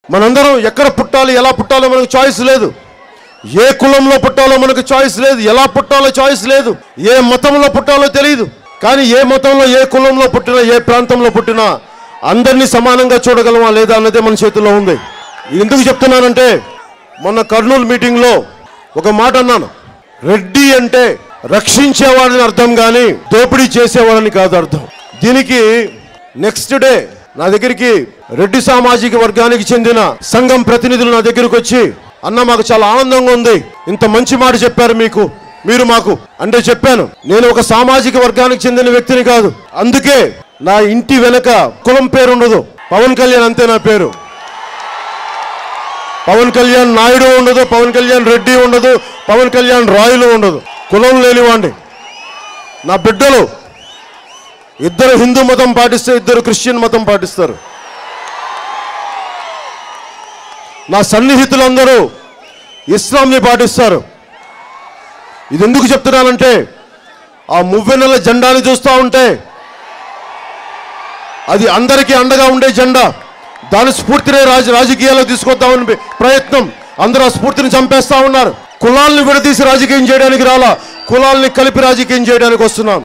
మనందరం ఎక్కడ పుట్టాలి, ఎలా పుట్టాలో మనకు చాయిస్ లేదు. ఏ కులంలో పుట్టాలో మనకు చాయిస్ లేదు, ఎలా పుట్టాలో చాయిస్ లేదు, ఏ మతంలో పుట్టాలో తెలియదు. కానీ ఏ మతంలో, ఏ కులంలో పుట్టినా, ఏ ప్రాంతంలో పుట్టినా అందరినీ సమానంగా చూడగలమా లేదా అన్నదే మన చేతుల్లో ఉంది. ఎందుకు చెప్తున్నానంటే, మొన్న కర్నూలు మీటింగ్లో ఒక మాట అన్నాను. రెడ్డి అంటే రక్షించేవాడిని అర్థం కానీ దోపిడీ చేసేవాడిని కాదు అర్థం. దీనికి నెక్స్ట్ డే నా దగ్గరికి రెడ్డి సామాజిక వర్గానికి చెందిన సంఘం ప్రతినిధులు నా దగ్గరికి వచ్చి, అన్న మాకు చాలా ఆనందంగా ఉంది, ఇంత మంచి మాట చెప్పారు మీరు మాకు అంటే చెప్పాను. నేను ఒక సామాజిక వర్గానికి చెందిన వ్యక్తిని కాదు, అందుకే నా ఇంటి వెనక కులం పేరు ఉండదు, పవన్ కళ్యాణ్ అంతే నా పేరు. పవన్ కళ్యాణ్ నాయుడు ఉండదు, పవన్ కళ్యాణ్ రెడ్డి ఉండదు, పవన్ కళ్యాణ్ రాయులు ఉండదు. కులం లేనివాండి. నా బిడ్డలు ఇద్దరు హిందూ మతం పాటిస్తే, ఇద్దరు క్రిస్టియన్ మతం పాటిస్తారు. నా సన్నిహితులందరూ ఇస్లాంని పాటిస్తారు. ఇది ఎందుకు చెప్తున్నానంటే, ఆ మువ్వెన్నెల జెండాని చూస్తూ ఉంటే అది అందరికీ అండగా ఉండే జెండా. దాని స్ఫూర్తినే రాజకీయాల్లో తీసుకొద్దామని ప్రయత్నం. అందరూ ఆ స్ఫూర్తిని చంపేస్తా ఉన్నారు. కులాలను విడదీసి రాజకీయం చేయడానికి రాలా, కులాలని కలిపి రాజకీయం చేయడానికి వస్తున్నాం.